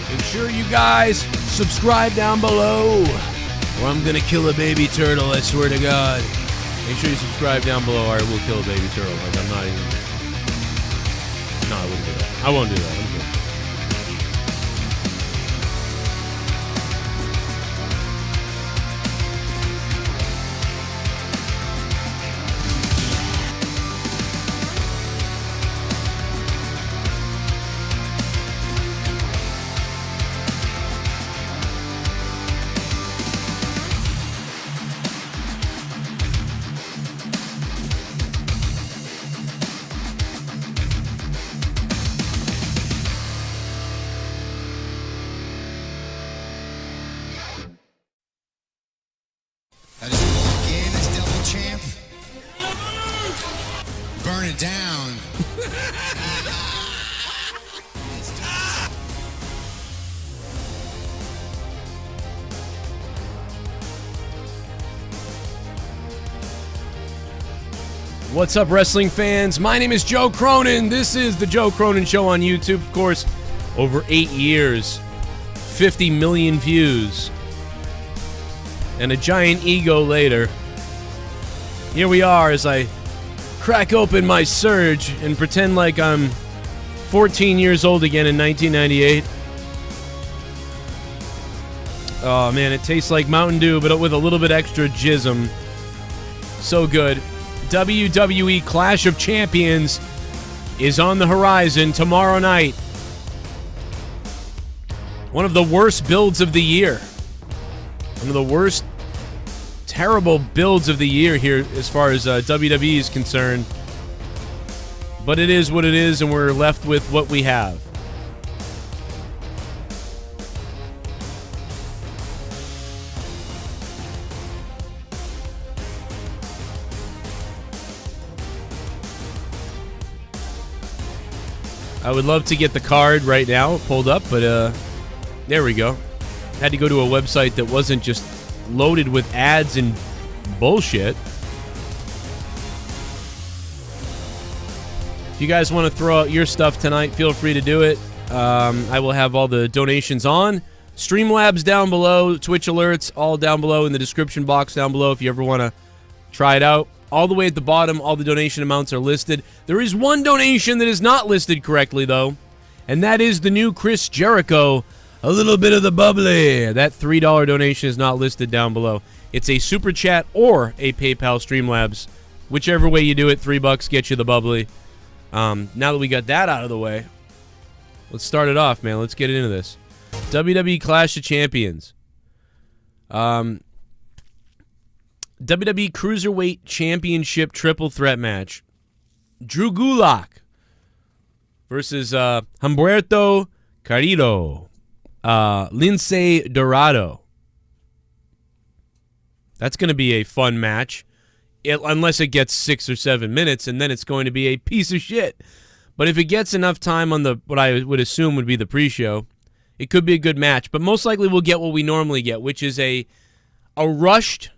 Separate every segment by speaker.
Speaker 1: Make sure you guys subscribe down below, or I'm gonna kill a baby turtle, I swear to God. Make sure you subscribe down below, or I will kill a baby turtle. Like, I'm not even... No, I wouldn't do that. I won't do that. I'm good.
Speaker 2: Down.
Speaker 1: What's up, wrestling fans? My name is Joe Cronin. This is the Joe Cronin Show on YouTube. Of course, over 8 years, 50 million views, and a giant ego later. Here we are as I crack open my Surge and pretend like I'm 14 years old again in 1998. Oh man, it tastes like Mountain Dew, but with a little bit extra jism. So good. WWE Clash of Champions is on the horizon tomorrow night. One of the worst builds of the year. One of the worst terrible builds of the year here as far as WWE is concerned. But it is what it is, and we're left with what we have. I would love to get the card right now pulled up, but there we go. Had to go to a website that wasn't just loaded with ads and bullshit. If you guys want to throw out your stuff tonight, feel free to do it. I will have all the donations on. Streamlabs down below, Twitch alerts all down below in the description box down below if you ever want to try it out. All the way at the bottom, all the donation amounts are listed. There is one donation that is not listed correctly, though, and that is the new Chris Jericho. A little bit of the bubbly. That $3 donation is not listed down below. It's a super chat or a PayPal Streamlabs. Whichever way you do it, $3 gets you the bubbly. Now that we got that out of the way, let's start it off, man. Let's get into this. WWE Clash of Champions. WWE Cruiserweight Championship Triple Threat match. Drew Gulak versus Humberto Carrillo. Lince Dorado. That's going to be a fun match, unless it gets 6 or 7 minutes, and then it's going to be a piece of shit. But if it gets enough time on the what I would assume would be the pre-show, it could be a good match. But most likely we'll get what we normally get, which is a rushed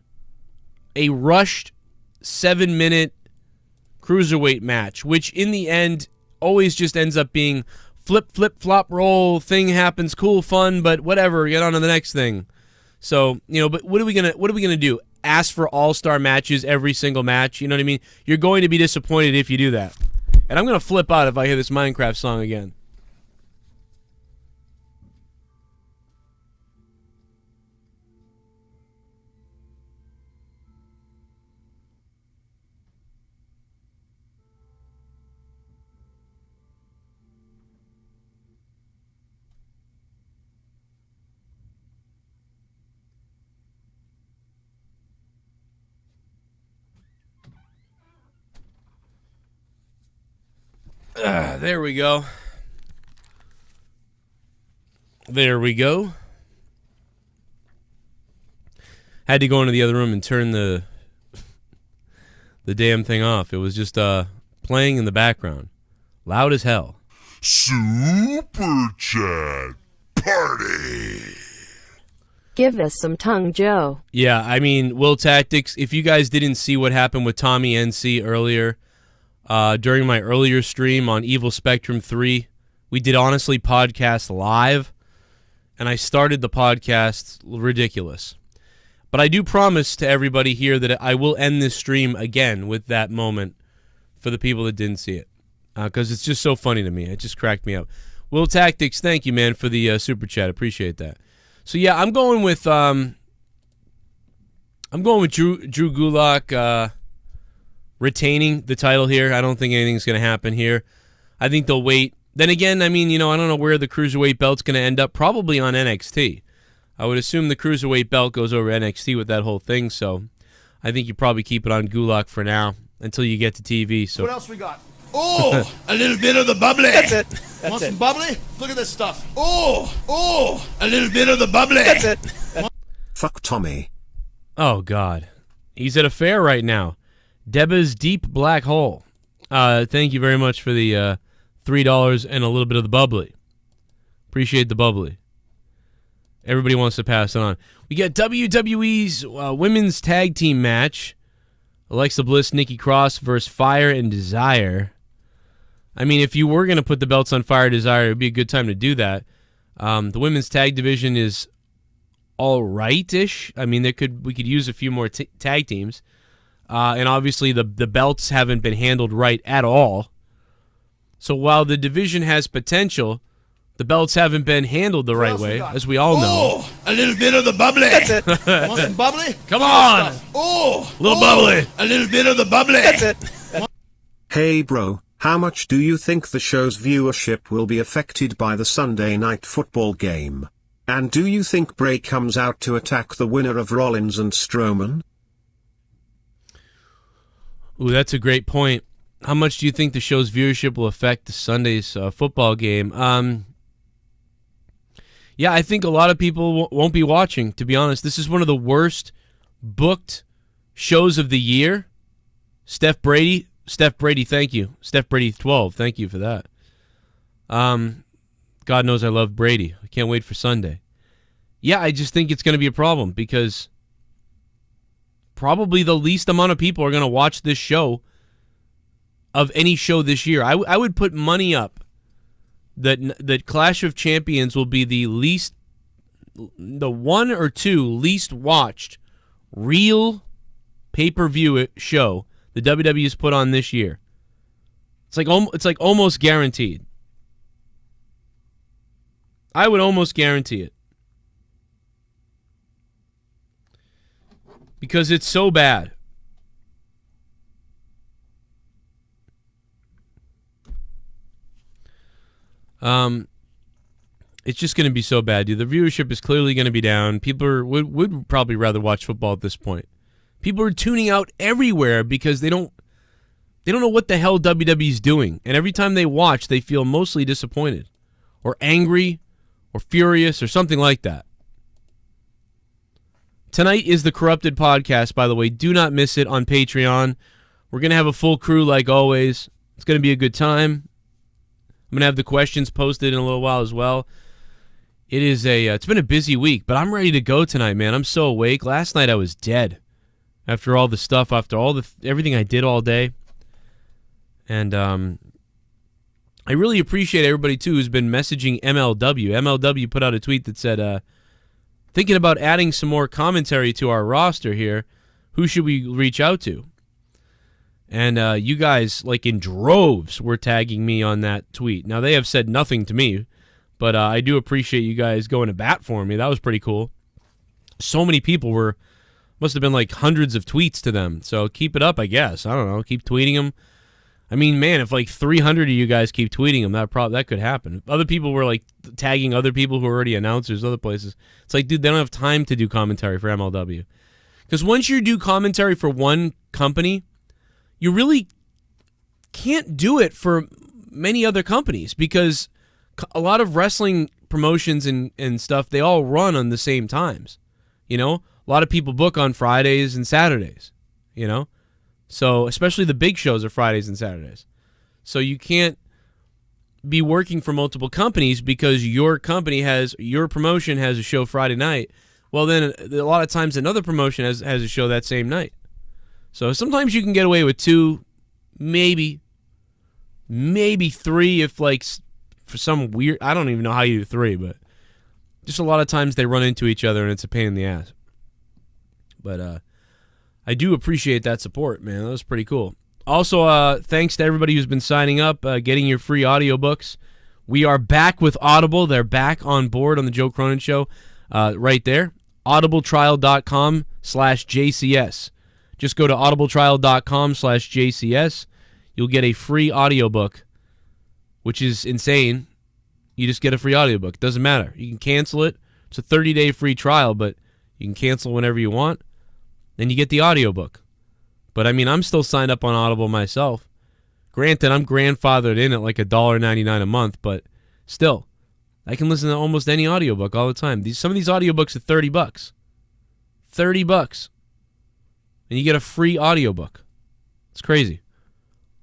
Speaker 1: 7-minute cruiserweight match, which in the end always just ends up being flip, flop, roll, thing happens, cool, fun, but whatever, get on to the next thing. So, but what are we gonna do? Ask for all-star matches every single match? You know what I mean? You're going to be disappointed if you do that. And I'm gonna flip out if I hear this Minecraft song again. There we go. There we go. Had to go into the other room and turn the damn thing off. It was just playing in the background. Loud as hell.
Speaker 3: Super Chat Party.
Speaker 4: Give us some tongue, Joe.
Speaker 1: Yeah, I mean, Will Tactics, if you guys didn't see what happened with Tommy NC earlier, during my earlier stream on Evil Spectrum 3, we did Honestly Podcast live. and I started the podcast ridiculous. But I do promise to everybody here that I will end this stream again with that moment for the people that didn't see it. Because it's just so funny to me. It just cracked me up. Will Tactics, thank you, man, for the super chat. Appreciate that. So, yeah, I'm going with Drew Gulak retaining the title here. I don't think anything's going to happen here. I think they'll wait. Then again, I mean, I don't know where the Cruiserweight belt's going to end up. Probably on NXT. I would assume the Cruiserweight belt goes over NXT with that whole thing, so I think you probably keep it on Gulak for now until you get to TV. So
Speaker 5: what else we got? Oh, a little bit of the bubbly. That's it. Want some bubbly? Look at this stuff. Oh, a little bit of the bubbly. That's it.
Speaker 6: Fuck Tommy.
Speaker 1: Oh, God. He's at a fair right now. Deba's Deep Black Hole. Thank you very much for the $3 and a little bit of the bubbly. Appreciate the bubbly. Everybody wants to pass it on. We got WWE's women's tag team match. Alexa Bliss, Nikki Cross versus Fire and Desire. I mean, if you were going to put the belts on Fire and Desire, it would be a good time to do that. The women's tag division is all right-ish. I mean, we could use a few more tag teams. And obviously the belts haven't been handled right at all. So while the division has potential, the belts haven't been handled the right way, as we all know.
Speaker 5: Oh, a little bit of the bubbly. That's it. Want some bubbly?
Speaker 1: Come on.
Speaker 5: Oh,
Speaker 1: little bubbly.
Speaker 5: A little bit of the bubbly. That's it.
Speaker 6: Hey bro, how much do you think the show's viewership will be affected by the Sunday night football game? And do you think Bray comes out to attack the winner of Rollins and Strowman?
Speaker 1: Ooh, that's a great point. How much do you think the show's viewership will affect the Sunday's football game? Yeah, I think a lot of people won't be watching, to be honest. This is one of the worst booked shows of the year. Steph Brady, thank you. Steph Brady 12, thank you for that. God knows I love Brady. I can't wait for Sunday. Yeah, I just think it's going to be a problem because probably the least amount of people are going to watch this show of any show this year. I would put money up that Clash of Champions will be the one or two least watched real pay-per-view show the WWE has put on this year. It's like almost guaranteed. I would almost guarantee it. Because it's so bad. It's just going to be so bad, dude. The viewership is clearly going to be down. People would probably rather watch football at this point. People are tuning out everywhere because they don't know what the hell WWE's doing. And every time they watch, they feel mostly disappointed or angry or furious or something like that. Tonight is the Corrupted Podcast, by the way. Do not miss it on Patreon. We're going to have a full crew like always. It's going to be a good time. I'm going to have the questions posted in a little while as well. It's been a busy week, but I'm ready to go tonight, man. I'm so awake. Last night I was dead after all the stuff, after everything I did all day. And I really appreciate everybody, too, who's been messaging MLW. MLW put out a tweet that said, thinking about adding some more commentary to our roster here. Who should we reach out to? And you guys, like in droves, were tagging me on that tweet. Now, they have said nothing to me, but I do appreciate you guys going to bat for me. That was pretty cool. So many people must have been like hundreds of tweets to them. So keep it up, I guess. I don't know. Keep tweeting them. I mean, man, if like 300 of you guys keep tweeting them, that could happen. Other people were like tagging other people who are already announcers, other places. It's like, dude, they don't have time to do commentary for MLW. Because once you do commentary for one company, you really can't do it for many other companies because a lot of wrestling promotions and stuff, they all run on the same times. You know, a lot of people book on Fridays and Saturdays, you know. So especially the big shows are Fridays and Saturdays. So you can't be working for multiple companies because your promotion has a show Friday night. Well, then a lot of times another promotion has a show that same night. So sometimes you can get away with 2, maybe 3 if like for some weird, I don't even know how you do 3, but Just a lot of times they run into each other and it's a pain in the ass. But I do appreciate that support, man. That was pretty cool. Also, thanks to everybody who's been signing up, getting your free audiobooks. We are back with Audible. They're back on board on the Joe Cronin Show right there. audibletrial.com/JCS. Just go to audibletrial.com/JCS. You'll get a free audiobook, which is insane. You just get a free audiobook. Doesn't matter. You can cancel it. It's a 30-day free trial, but you can cancel whenever you want. Then you get the audiobook. But, I mean, I'm still signed up on Audible myself. Granted, I'm grandfathered in at like $1.99 a month, but still, I can listen to almost any audiobook all the time. Some of these audiobooks are $30. $30. And you get a free audiobook. It's crazy.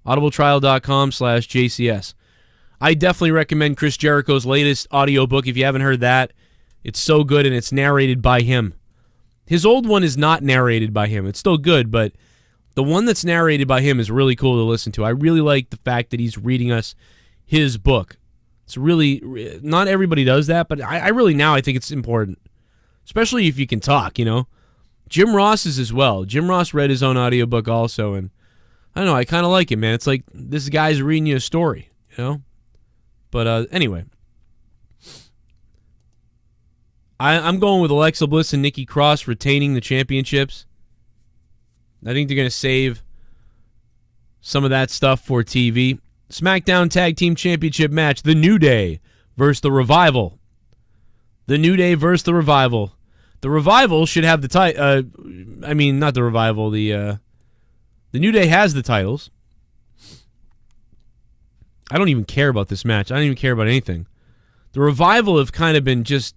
Speaker 1: audibletrial.com/JCS. I definitely recommend Chris Jericho's latest audiobook if you haven't heard that. It's so good, and it's narrated by him. His old one is not narrated by him. It's still good, but the one that's narrated by him is really cool to listen to. I really like the fact that he's reading us his book. It's really, not everybody does that, but I think it's important, especially if you can talk, you know. Jim Ross is as well. Jim Ross read his own audiobook also, and I don't know, I kind of like it, man. It's like this guy's reading you a story, you know. But anyway, I'm going with Alexa Bliss and Nikki Cross retaining the championships. I think they're going to save some of that stuff for TV. SmackDown Tag Team Championship match, The New Day versus The Revival. The New Day versus The Revival. The Revival should have the title. Not The Revival. The New Day has the titles. I don't even care about this match. I don't even care about anything. The Revival have kind of been just...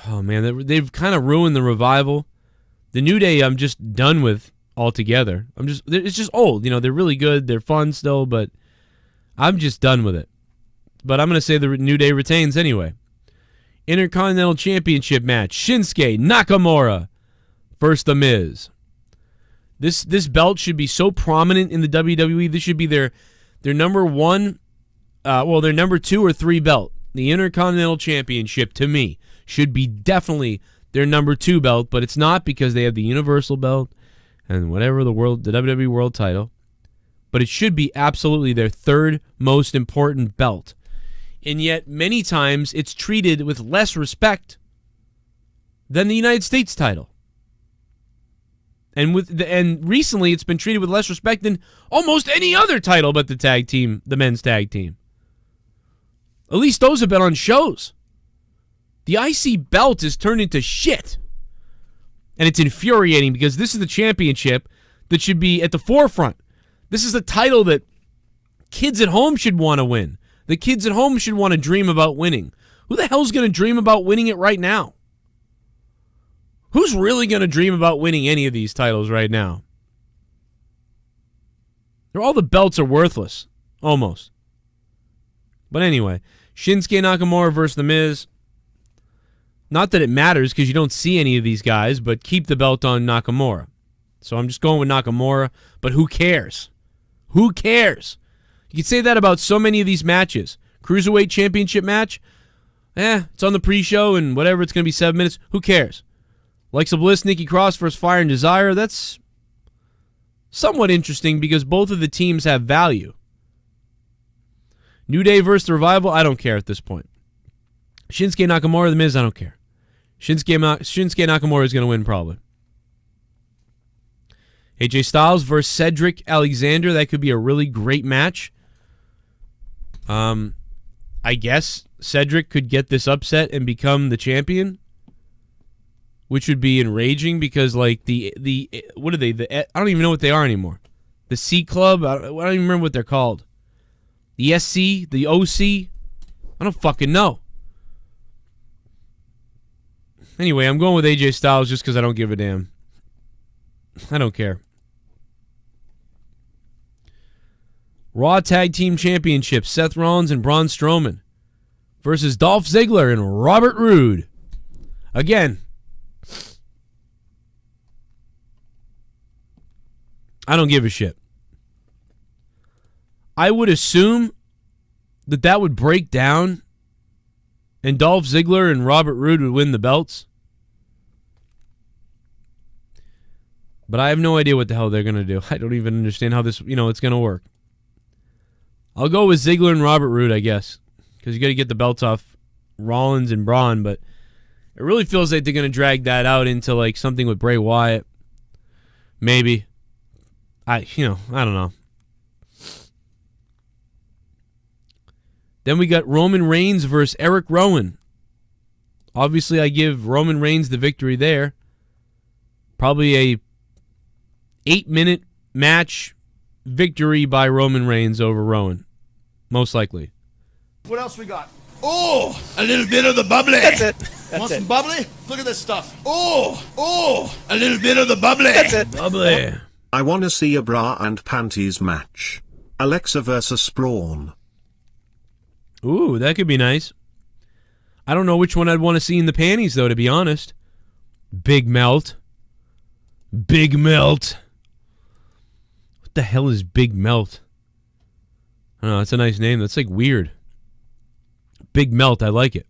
Speaker 1: Oh, man, they've kind of ruined The Revival. The New Day I'm just done with altogether. It's just old. You know, they're really good. They're fun still, but I'm just done with it. But I'm going to say the New Day retains anyway. Intercontinental Championship match. Shinsuke Nakamura versus The Miz. This belt should be so prominent in the WWE. This should be their number one, their number 2 or 3 belt. The Intercontinental Championship, to me, should be definitely their number 2 belt, but it's not because they have the Universal belt and whatever the WWE World title. But it should be absolutely their 3rd most important belt. And yet, many times, it's treated with less respect than the United States title. And recently, it's been treated with less respect than almost any other title but the men's tag team. At least those have been on shows. The IC belt is turned into shit. And it's infuriating because this is the championship that should be at the forefront. This is the title that kids at home should want to win. The kids at home should want to dream about winning. Who the hell's going to dream about winning it right now? Who's really going to dream about winning any of these titles right now? All the belts are worthless. Almost. But anyway, Shinsuke Nakamura versus The Miz. Not that it matters because you don't see any of these guys, but keep the belt on Nakamura. So I'm just going with Nakamura, but who cares? Who cares? You can say that about so many of these matches. Cruiserweight Championship match, it's on the pre-show and whatever, it's going to be 7 minutes. Who cares? Alexa Bliss, Nikki Cross versus Fire and Desire, that's somewhat interesting because both of the teams have value. New Day versus The Revival, I don't care at this point. Shinsuke Nakamura, The Miz, I don't care. Shinsuke Nakamura is going to win probably. AJ Styles versus Cedric Alexander, that could be a really great match. I guess Cedric could get this upset and become the champion, which would be enraging because like what are they? I don't even know what they are anymore. The C Club, I don't even remember what they're called. The SC, the OC, I don't fucking know. Anyway, I'm going with AJ Styles just because I don't give a damn. I don't care. Raw Tag Team Championship, Seth Rollins and Braun Strowman versus Dolph Ziggler and Robert Roode. Again, I don't give a shit. I would assume that would break down And Dolph Ziggler and Robert Roode would win the belts. But I have no idea what the hell they're going to do. I don't even understand how this, it's going to work. I'll go with Ziggler and Robert Roode, I guess. Because you got to get the belts off Rollins and Braun. But it really feels like they're going to drag that out into like something with Bray Wyatt. Maybe. I don't know. Then we got Roman Reigns versus Eric Rowan. Obviously, I give Roman Reigns the victory there. Probably a 8-minute match victory by Roman Reigns over Rowan. Most likely.
Speaker 5: What else we got? Oh, a little bit of the bubbly.
Speaker 7: That's it.
Speaker 5: Want some bubbly? Look at this stuff. Oh, a little bit of the bubbly.
Speaker 7: That's it.
Speaker 1: Bubbly.
Speaker 6: I wanna see a bra and panties match. Alexa versus Braun.
Speaker 1: Ooh, that could be nice. I don't know which one I'd want to see in the panties, though, to be honest. Big Melt. Big Melt. What the hell is Big Melt? I don't know, that's a nice name. That's like weird. Big Melt, I like it.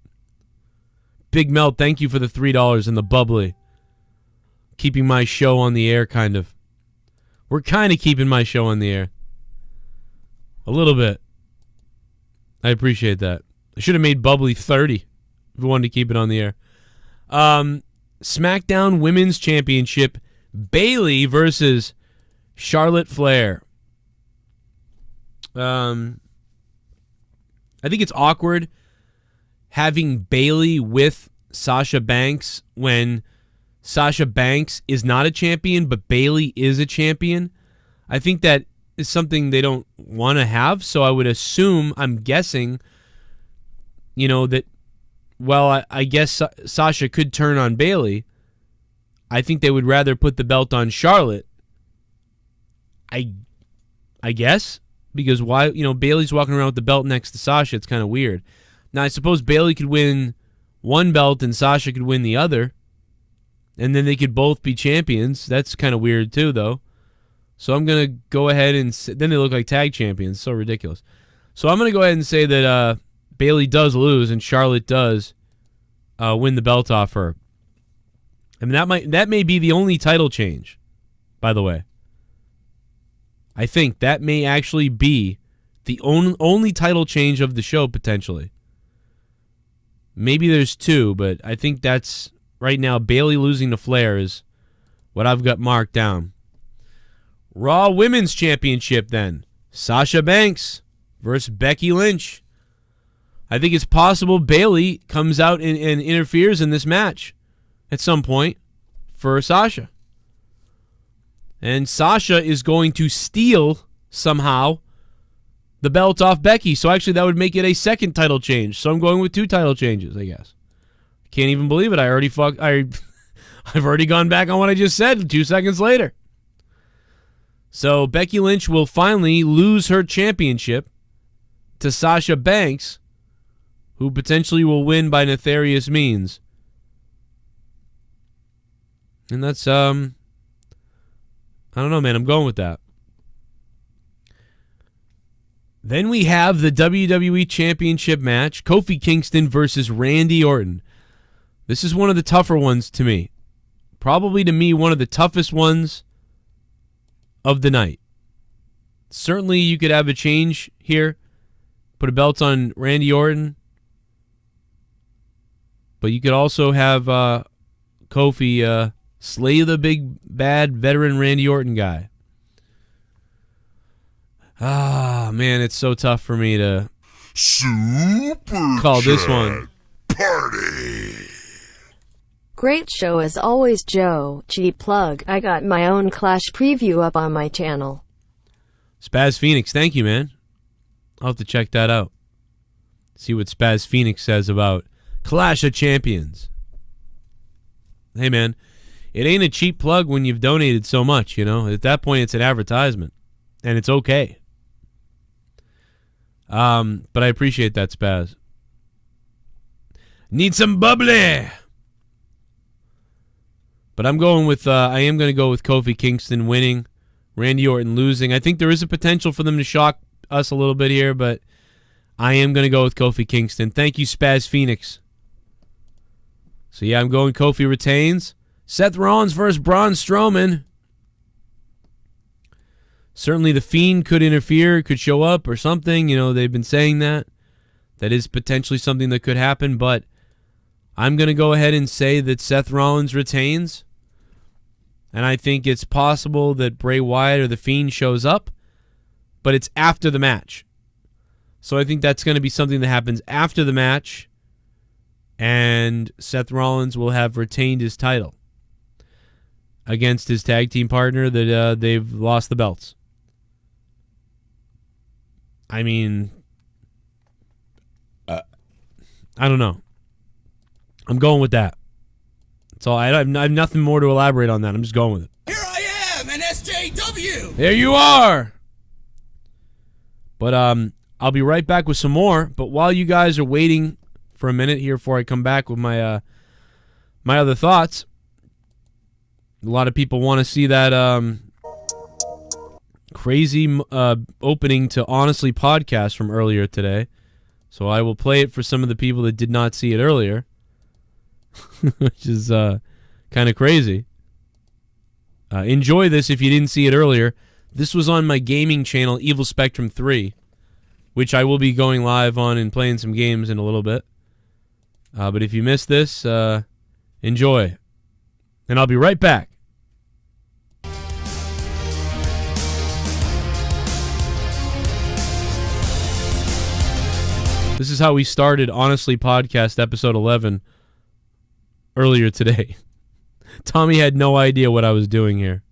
Speaker 1: Big Melt, thank you for the $3 and the bubbly. Keeping my show on the air, kind of. We're kind of keeping my show on the air. A little bit. I appreciate that. I should have made bubbly 30 if we wanted to keep it on the air. SmackDown Women's Championship, Bayley versus Charlotte Flair. I think it's awkward having Bayley with Sasha Banks when Sasha Banks is not a champion, but Bayley is a champion. I think that is something they don't want to have, so I would assume, I'm guessing, that, well, I guess Sasha could turn on Bayley. I think they would rather put the belt on Charlotte. I guess, because why, Bayley's walking around with the belt next to Sasha, it's kind of weird. Now, I suppose Bayley could win one belt and Sasha could win the other, and then they could both be champions. That's kind of weird too, though. So I'm going to go ahead and then they look like tag champions. So ridiculous. So I'm going to go ahead and say that Bayley does lose and Charlotte does win the belt off her. I mean, that may be the only title change, by the way. I think that may actually be the only title change of the show, potentially. Maybe there's two, but I think that's, right now, Bayley losing to Flair is what I've got marked down. Raw Women's Championship, then. Sasha Banks versus Becky Lynch. I think it's possible Bayley comes out and interferes in this match at some point for Sasha. And Sasha is going to steal, somehow, the belt off Becky. So actually that would make it a second title change. So I'm going with 2 title changes, I guess. Can't even believe it. I've already gone back on what I just said 2 seconds later. So Becky Lynch will finally lose her championship to Sasha Banks, who potentially will win by nefarious means. And that's, I don't know, man. I'm going with that. Then we have the WWE Championship match, Kofi Kingston versus Randy Orton. This is one of the tougher ones to me. Probably to me, one of the toughest ones of the night. Certainly you could have a change here. Put a belt on Randy Orton. But you could also have Kofi slay the big, bad, veteran Randy Orton guy. Ah, man, it's so tough for me to
Speaker 3: Super
Speaker 1: call this one.
Speaker 3: Party.
Speaker 4: Great show as always, Joe. Cheap plug. I got my own Clash preview up on my channel.
Speaker 1: Spaz Phoenix, thank you, man. I'll have to check that out. See what Spaz Phoenix says about Clash of Champions. Hey, man, it ain't a cheap plug when you've donated so much, At that point, it's an advertisement, and it's okay. But I appreciate that, Spaz. Need some bubbly. But I'm going with, I am going to go with Kofi Kingston winning, Randy Orton losing. I think there is a potential for them to shock us a little bit here, but I am going to go with Kofi Kingston. Thank you, Spaz Phoenix. So, yeah, I'm going Kofi retains. Seth Rollins versus Braun Strowman. Certainly the Fiend could interfere, could show up or something. You know, they've been saying that. That is potentially something that could happen, but I'm going to go ahead and say that Seth Rollins retains. And I think it's possible that Bray Wyatt or the Fiend shows up, but it's after the match. So I think that's going to be something that happens after the match, and Seth Rollins will have retained his title against his tag team partner that they've lost the belts. I mean, I don't know. I'm going with that. That's all. I have nothing more to elaborate on that. I'm just going with it.
Speaker 5: Here I am, an SJW.
Speaker 1: There you are. But I'll be right back with some more. But while you guys are waiting for a minute here before I come back with my my other thoughts, a lot of people want to see that crazy opening to Honestly podcast from earlier today. So I will play it for some of the people that did not see it earlier, which is kind of crazy. Enjoy this if you didn't see it earlier. This was on my gaming channel, Evil Spectrum 3, which I will be going live on and playing some games in a little bit. But if you missed this, enjoy. And I'll be right back. This is how we started Honestly Podcast episode 11 earlier today. Tommy had no idea what I was doing here.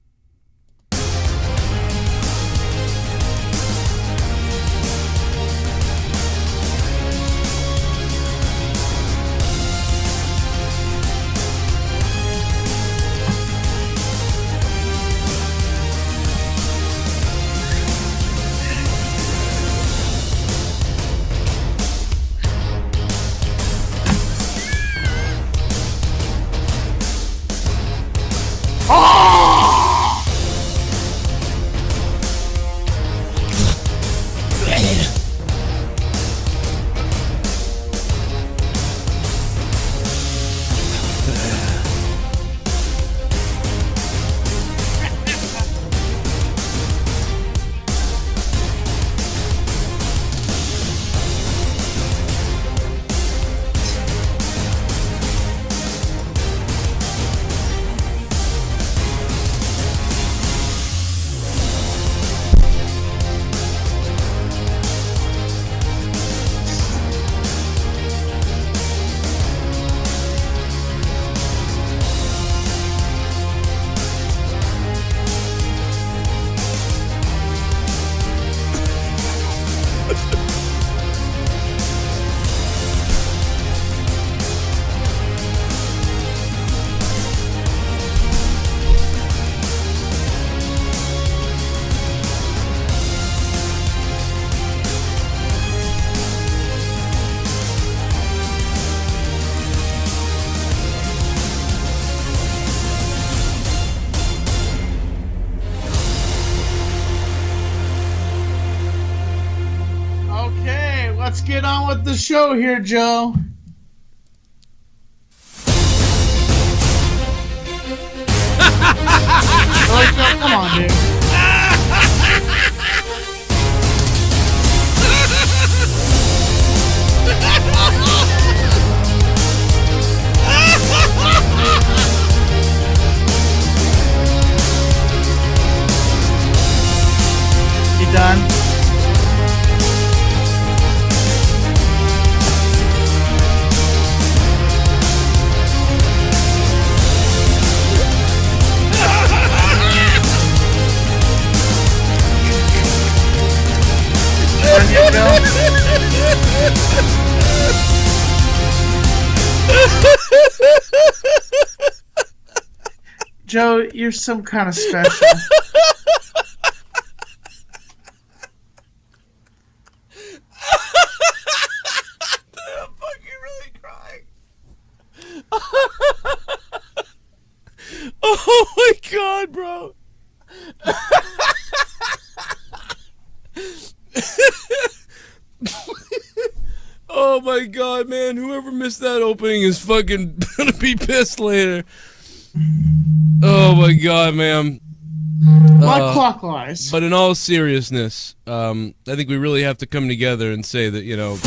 Speaker 7: Let's get on with the show here, Joe. Oh, Joe, come on, dude. You done? Joe, you're some kind of special.
Speaker 1: I'm fucking really crying. Oh my god, bro. Oh my god, man! Whoever missed that opening is fucking gonna be pissed later. Oh my god, man!
Speaker 7: Not clockwise.
Speaker 1: But in all seriousness, I think we really have to come together and say that, you know.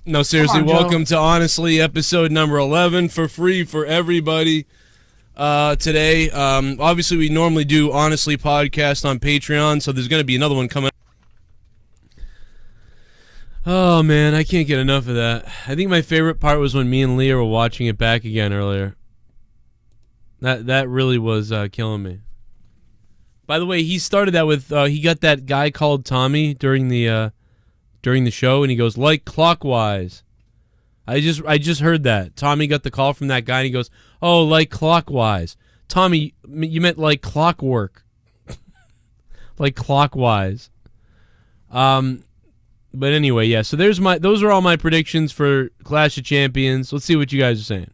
Speaker 1: No, seriously, welcome to Honestly, episode number 11, for free for everybody today. Obviously, we normally do Honestly podcast on Patreon, so there's going to be another one coming. Oh, man, I can't get enough of that. I think my favorite part was when me and Leah were watching it back again earlier. That really was killing me. By the way, he started that with, he got that guy called Tommy during the show, and he goes, like clockwise. I just heard that. Tommy got the call from that guy, and he goes, oh, like clockwise. Tommy, you meant like clockwork. Like clockwise. But anyway, yeah, so those are all my predictions for Clash of Champions. Let's see what you guys are saying.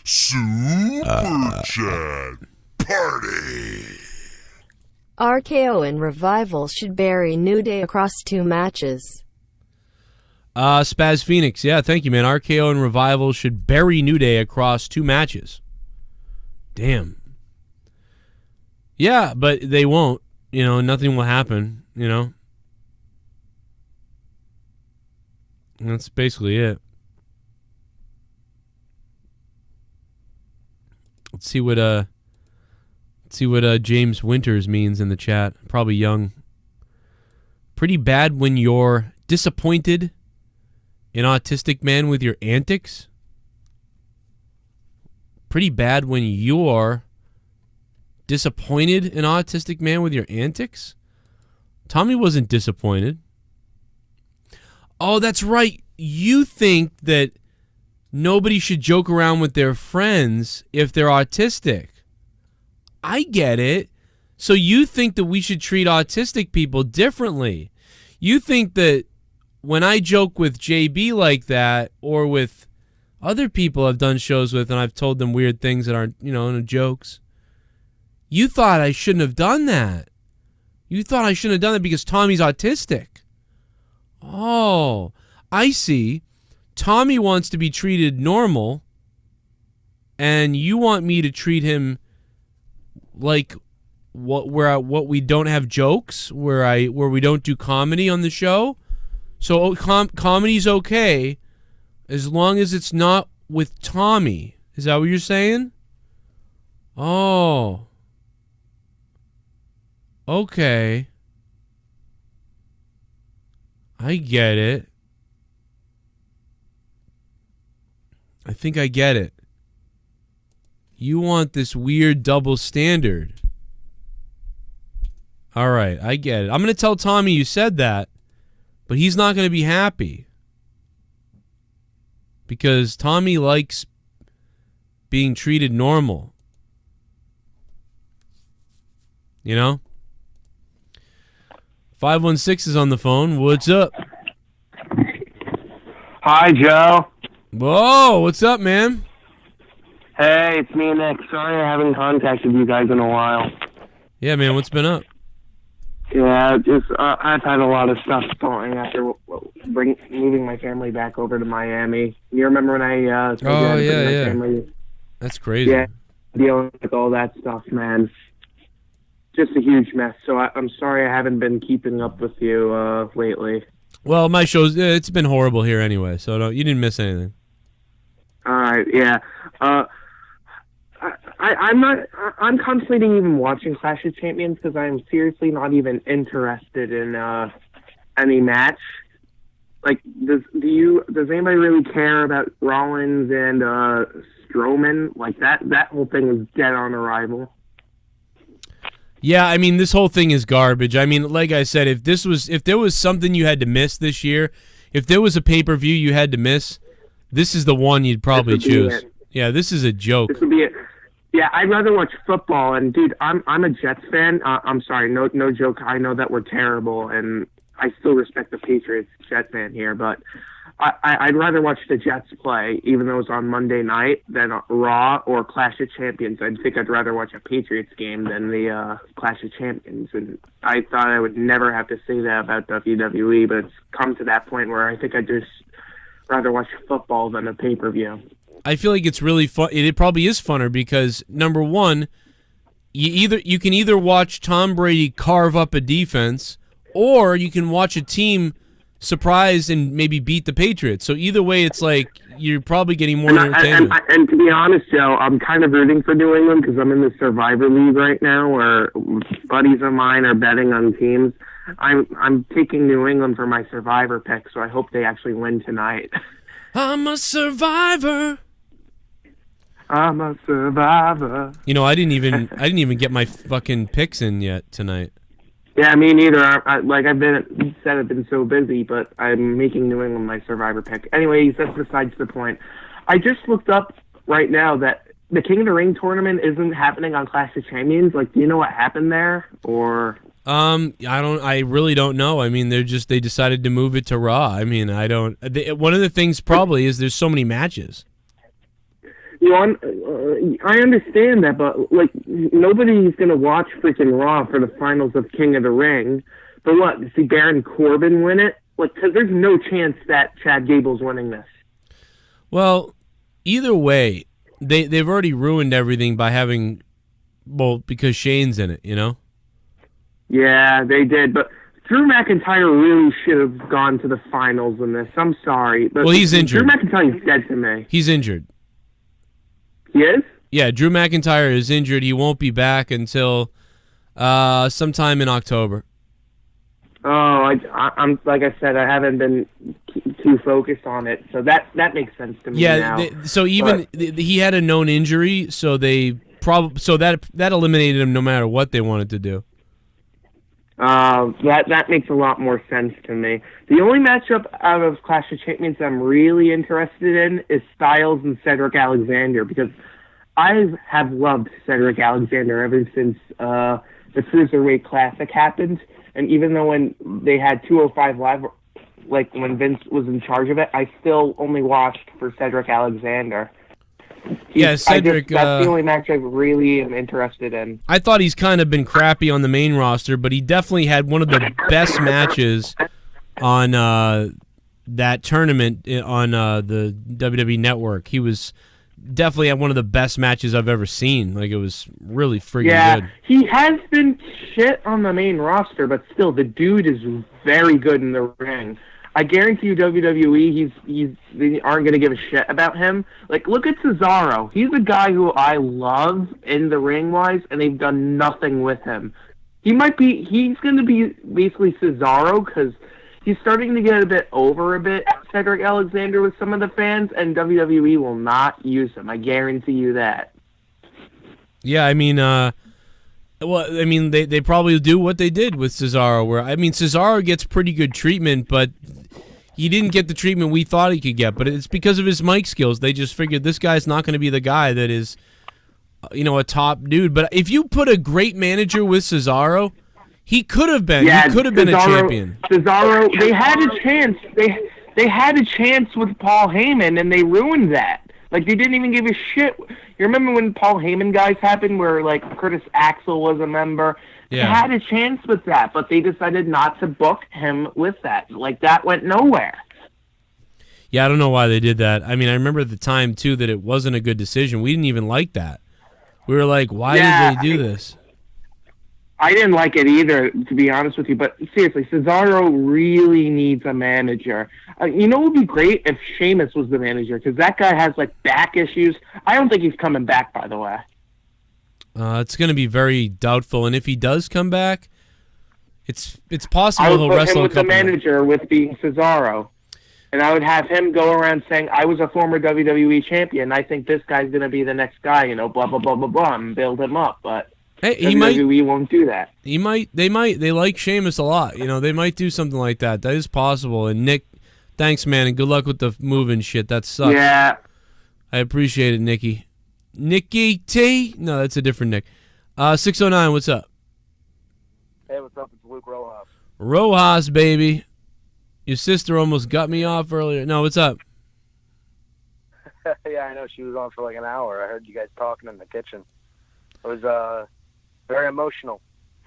Speaker 3: Super Chat Party.
Speaker 4: RKO and Revival should bury New Day across 2 matches.
Speaker 1: Spaz Phoenix, yeah, thank you, man. RKO and Revival should bury New Day across 2 matches. Damn. Yeah, but they won't. You know, nothing will happen, you know. And that's basically it. Let's see what James Winters means in the chat. Probably young. Pretty bad when you're disappointed in Autistic Man with your antics. Pretty bad when you're disappointed in Autistic Man with your antics? Tommy wasn't disappointed. Oh, that's right. You think that nobody should joke around with their friends if they're autistic. I get it. So you think that we should treat autistic people differently. You think that when I joke with JB like that, or with other people I've done shows with and I've told them weird things that aren't, you know, no jokes, you thought I shouldn't have done that. You thought I shouldn't have done that because Tommy's autistic. Oh, I see. Tommy wants to be treated normal, and you want me to treat him like what we don't have jokes, where we don't do comedy on the show. So comedy's okay as long as it's not with Tommy. Is that what you're saying? Oh. Okay. I get it. I think I get it. You want this weird double standard. All right, I get it. I'm going to tell Tommy you said that, but he's not going to be happy. Because Tommy likes being treated normal. You know? 516 is on the phone. What's up?
Speaker 8: Hi, Joe.
Speaker 1: Whoa, what's up, man?
Speaker 8: Hey, it's me and Nick. Sorry I haven't contacted you guys in a while.
Speaker 1: Yeah, man, what's been up?
Speaker 8: Yeah, just I've had a lot of stuff going after moving my family back over to Miami. You remember when I
Speaker 1: yeah.
Speaker 8: family?
Speaker 1: That's crazy.
Speaker 8: Yeah, dealing with all that stuff, man. Just a huge mess. So I'm sorry I haven't been keeping up with you lately.
Speaker 1: Well, my show's it's been horrible here anyway, so you didn't miss anything.
Speaker 8: All right, yeah. I'm contemplating even watching Clash of Champions because I'm seriously not even interested in any match. Like, does anybody really care about Rollins and Strowman? Like that whole thing is dead on arrival.
Speaker 1: Yeah, I mean, this whole thing is garbage. I mean, like I said, if there was something you had to miss this year, if there was a pay-per-view you had to miss, this is the one you'd probably choose. Yeah, this is a joke.
Speaker 8: This would be it. Yeah, I'd rather watch football. And dude, I'm a Jets fan. I'm sorry, no joke. I know that we're terrible, and I still respect the Patriots Jets fan here, but I'd rather watch the Jets play, even though it's on Monday night, than Raw or Clash of Champions. I think I'd rather watch a Patriots game than the Clash of Champions. And I thought I would never have to say that about WWE, but it's come to that point where I think I'd just rather watch football than a pay-per-view.
Speaker 1: I feel like it's really fun. It probably is funner because, number one, you can either watch Tom Brady carve up a defense, or you can watch a team surprise and maybe beat the Patriots. So either way, it's like you're probably getting more entertainment.
Speaker 8: And to be honest, Joe, I'm kind of rooting for New England because I'm in the Survivor League right now, where buddies of mine are betting on teams. I'm taking New England for my Survivor pick, so I hope they actually win tonight.
Speaker 1: I'm a survivor.
Speaker 8: I'm a survivor.
Speaker 1: You know, I didn't even get my fucking picks in yet tonight.
Speaker 8: Yeah, me neither. I've been so busy, but I'm making New England my Survivor pick. Anyways, that's besides the point. I just looked up right now that the King of the Ring tournament isn't happening on Clash of Champions. Like, do you know what happened there? Or
Speaker 1: I really don't know. I mean, they decided to move it to Raw. I mean, one of the things probably is there's so many matches.
Speaker 8: You know, I understand that, but like nobody's gonna watch freaking Raw for the finals of King of the Ring. But what? To see Baron Corbin win it? Like, because there's no chance that Chad Gable's winning this.
Speaker 1: Well, either way, they've already ruined everything by having, because Shane's in it, you know.
Speaker 8: Yeah, they did, but Drew McIntyre really should have gone to the finals in this. I'm sorry, but
Speaker 1: he's injured.
Speaker 8: Drew McIntyre's dead to me.
Speaker 1: He's injured.
Speaker 8: He is?
Speaker 1: Yeah, Drew McIntyre is injured. He won't be back until sometime in October.
Speaker 8: Oh, I'm like I said, I haven't been too focused on it, so that makes sense to me now.
Speaker 1: He had a known injury, so that eliminated him no matter what they wanted to do.
Speaker 8: That makes a lot more sense to me. The only matchup out of Clash of Champions I'm really interested in is Styles and Cedric Alexander, because I have loved Cedric Alexander ever since the Cruiserweight Classic happened. And even though when they had 205 Live, like when Vince was in charge of it, I still only watched for Cedric Alexander.
Speaker 1: Cedric.
Speaker 8: That's the only match I really am interested in.
Speaker 1: I thought he's kind of been crappy on the main roster, but he definitely had one of the best matches on that tournament on the WWE Network. He was definitely had one of the best matches I've ever seen. Like, it was really friggin' good.
Speaker 8: Yeah, he has been shit on the main roster, but still, the dude is very good in the ring. I guarantee you WWE, they aren't going to give a shit about him. Like, look at Cesaro. He's a guy who I love in the ring-wise, and they've done nothing with him. He's going to be basically Cesaro, because he's starting to get Cedric Alexander with some of the fans, and WWE will not use him. I guarantee you that.
Speaker 1: Yeah, I mean, they probably do what they did with Cesaro, where, Cesaro gets pretty good treatment, but he didn't get the treatment we thought he could get, but it's because of his mic skills. They just figured this guy's not going to be the guy that is, a top dude. But if you put a great manager with Cesaro, he could have been.
Speaker 8: Yeah,
Speaker 1: he could have been a champion.
Speaker 8: Cesaro, they had a chance. They had a chance with Paul Heyman, and they ruined that. Like, they didn't even give a shit. You remember when Paul Heyman guys happened, where, like, Curtis Axel was a member?
Speaker 1: Yeah.
Speaker 8: They had a chance with that, but they decided not to book him with that. Like, that went nowhere.
Speaker 1: Yeah, I don't know why they did that. I remember at the time, too, that it wasn't a good decision. We didn't even like that. We were like, why did they do this?
Speaker 8: I didn't like it either, to be honest with you. But seriously, Cesaro really needs a manager. You know what would be great if Sheamus was the manager, because that guy has, like, back issues. I don't think he's coming back, by the way.
Speaker 1: It's going to be very doubtful, and if he does come back, it's possible
Speaker 8: he'll
Speaker 1: wrestle
Speaker 8: I would put him with the manager with being Cesaro, and I would have him go around saying, I was a former WWE champion, I think this guy's going to be the next guy, blah, blah, blah, blah, blah, and build him up, but
Speaker 1: hey,
Speaker 8: WWE won't do that.
Speaker 1: They like Sheamus a lot, they might do something like that. That is possible, and Nick, thanks, man, and good luck with the moving shit. That sucks.
Speaker 8: Yeah.
Speaker 1: I appreciate it, Nikki. Nikki T? No, that's a different Nick. 609, what's up?
Speaker 9: Hey, what's up? It's Luke Rojas.
Speaker 1: Rojas, baby. Your sister almost got me off earlier. No, what's up?
Speaker 9: Yeah, I know. She was on for like an hour. I heard you guys talking in the kitchen. It was very emotional.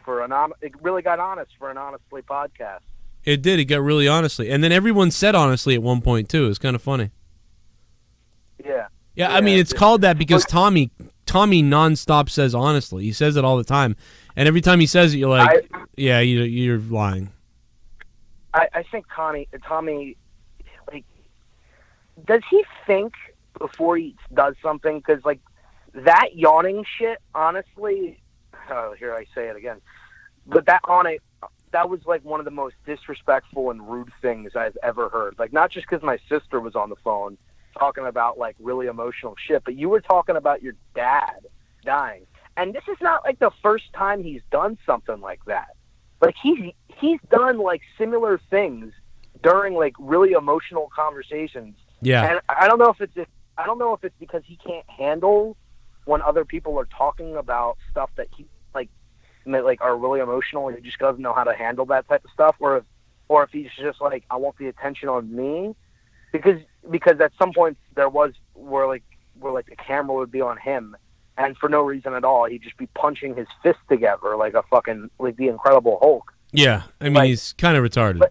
Speaker 9: It really got honest for an honestly podcast.
Speaker 1: It did. It got really honestly. And then everyone said honestly at one point, too. It was kind of funny.
Speaker 9: Yeah.
Speaker 1: Yeah, I mean, it's called that because Tommy nonstop says honestly. He says it all the time. And every time he says it, you're like, yeah, you're lying.
Speaker 9: I think Tommy, like, does he think before he does something? Because, like, that yawning shit, honestly, here I say it again, but that was, like, one of the most disrespectful and rude things I've ever heard. Like, not just because my sister was on the phone talking about, like, really emotional shit, but you were talking about your dad dying. And this is not, like, the first time he's done something like that. Like, he's done, like, similar things during, like, really emotional conversations.
Speaker 1: Yeah.
Speaker 9: And I don't know if it's because he can't handle when other people are talking about stuff that he, like are really emotional and he just doesn't know how to handle that type of stuff, or if he's just like, I want the attention on me. Because at some point where the camera would be on him, and for no reason at all, he'd just be punching his fists together like a fucking, like the Incredible Hulk.
Speaker 1: Yeah, I mean, he's kind of retarded.